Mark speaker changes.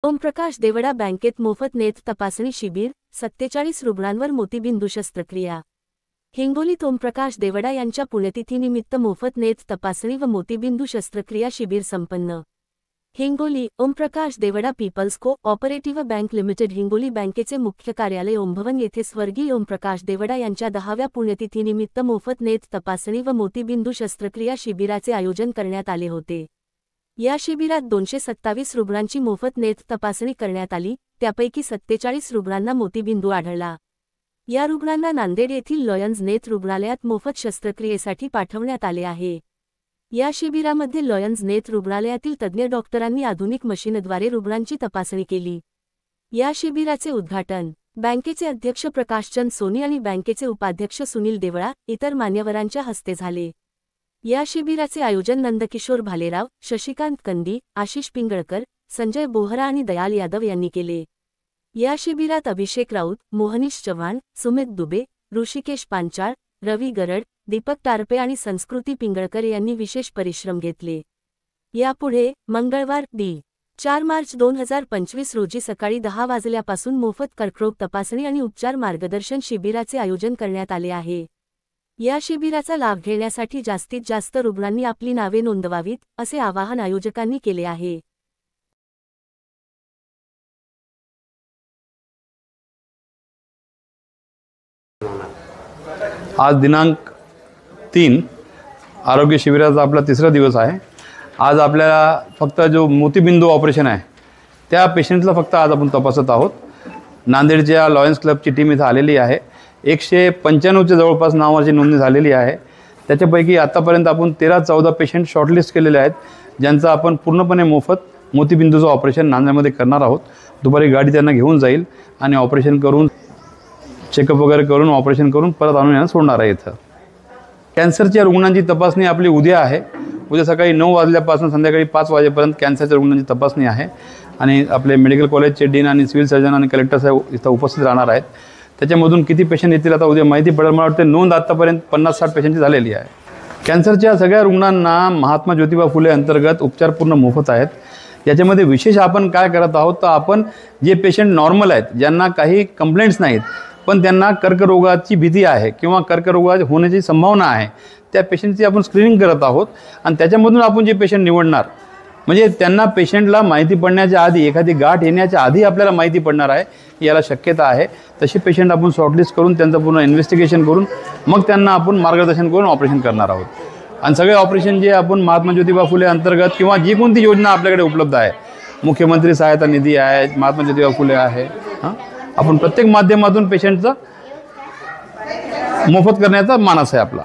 Speaker 1: ओमप्रकाश देवडा बँकेत मोफत नेत्र तपासणी शिबिर, 47 रुग्णांवर मोतीबिंदू शस्त्रक्रिया। हिंगोलीत ओमप्रकाश देवडा यांच्या पुण्यतिथीनिमित्त मोफत नेत्र तपासणी व मोतीबिंदू शस्त्रक्रिया शिबिर संपन्न। हिंगोली, ओमप्रकाश देवडा पीपल्स को ऑपरेटिव्ह बँक लिमिटेड हिंगोली बँकेचे मुख्य कार्यालय ओमभवन येथे स्वर्गीय ओमप्रकाश देवडा यांच्या 10व्या पुण्यतिथीनिमित्त मोफत नेत्र तपासणी व मोतीबिंदू शस्त्रक्रिया शिबिराचे आयोजन करण्यात आले होते। या शिबिरात 227 रुग्णांची मोफत नेत्र तपासणी करण्यात आली, त्यापैकी 47 रुग्णांना मोतीबिंदू आढळला। या रुग्णांना नांदेड येथील लॉयन्स नेत्र रुग्णालयात मोफत शस्त्रक्रियेसाठी पाठवण्यात आले आहे। या शिबिरामध्ये लॉयन्स नेत्र रुग्णालयातील तज्ज्ञ डॉक्टरांनी आधुनिक मशीनद्वारे रुग्णांची तपासणी केली। या शिबिराचे उद्घाटन बँकेचे अध्यक्ष प्रकाशचंद सोनी आणि बँकेचे उपाध्यक्ष सुनील देवळा इतर मान्यवरांच्या हस्ते झाले। या शिबिराचे आयोजन नंदकिशोर भालेराव, शशिकांत कंदी, आशिष पिंगळकर, संजय बोहरा आणि दयाल यादव यांनी केले। या शिबिरात अभिषेक राऊत, मोहनीश चव्हाण, सुमित दुबे, ऋषिकेश पांचाळ, रवी गरड, दीपक टारपे आणि संस्कृती पिंगळकर यांनी विशेष परिश्रम घेतले। यापुढे मंगळवार (4 मार्च 2025 रोजी सकाळी 10 वाजल्यापासून मोफत कर्करोग तपासणी आणि उपचार मार्गदर्शन शिबिराचे आयोजन करण्यात आले आहे। या शिबिराचा लाभ घेण्यासाठी जास्तीत जास्त रुग्णांनी आपली नावे नोंदवावीत, असे आवाहन आयोजकांनी केले आहे।
Speaker 2: आज दिनांक 3 आरोग्य शिबिराचा आपला तिसरा दिवस आहे। आज आपल्याला फक्त जो मोतीबिंदू ऑपरेशन आहे त्या पेशंटला फक्त आज आपण तपासत आहोत। नांदेडच्या लॉयन्स क्लबची टीम इथं आलेली आहे। 195च्या जवळपास नावाची नोंदणी झालेली आहे। त्याच्यापैकी आतापर्यंत आपण 13-14 पेशंट शॉर्टलिस्ट केलेले आहेत, ज्यांचं आपण पूर्णपणे मोफत मोतीबिंदूचं ऑपरेशन नांदेडमध्ये करणार आहोत। दुपारी गाडी त्यांना घेऊन जाईल आणि ऑपरेशन करून चेकअप वगैरे करून ऑपरेशन करून परत आणून यांना सोडणार आहे। इथं कॅन्सरच्या रुग्णांची तपासणी आपली उद्या आहे। उद्या सकाळी 9 वाजल्यापासून संध्याकाळी 5 वाजेपर्यंत कॅन्सरच्या रुग्णांची तपासणी आहे आणि आपले मेडिकल कॉलेजचे डीन आणि सिव्हिल सर्जन आणि कलेक्टर साहेब इथं उपस्थित राहणार आहेत। त्याच्यामधून किती पेशंट येतील आता उद्या माहिती पडेल। मला वाटते नोंद आतापर्यंत 50-60 पेशंटची झालेली आहे। कॅन्सरच्या सगळ्या रुग्णांना महात्मा ज्योतिबा फुले अंतर्गत उपचार पूर्ण मोफत आहेत। याच्यामध्ये विशेष आपण काय करत आहोत तर आपण जे पेशंट नॉर्मल आहेत, ज्यांना काही कंप्लेंट्स नाहीत पण त्यांना कर्करोगाची भीती आहे किंवा कर्करोग होण्याची संभावना आहे, त्या पेशंटची आपण स्क्रीनिंग करत आहोत आणि त्याच्यामधून आपण जे पेशंट निवडणार म्हणजे त्यांना पेशंटला माहिती पडण्याच्या आधी, एखादी गाठ येण्याच्या आधी आपल्याला माहिती पडणार आहे की याला शक्यता आहे, तसे पेशंट आपण शॉर्टलिस्ट करून त्यांचं पूर्ण इन्व्हेस्टिगेशन करून मग त्यांना आपण मार्गदर्शन करून ऑपरेशन करणार आहोत। आणि सगळे ऑपरेशन जे आपण महात्मा ज्योतिबा फुले अंतर्गत किंवा जी कोणती योजना आपल्याकडे उपलब्ध आहे, मुख्यमंत्री सहायता निधी आहे, महात्मा ज्योतिबा फुले आहे, आपण प्रत्येक माध्यमातून पेशंटचा मोफत करण्याचा मानस आहे आपला।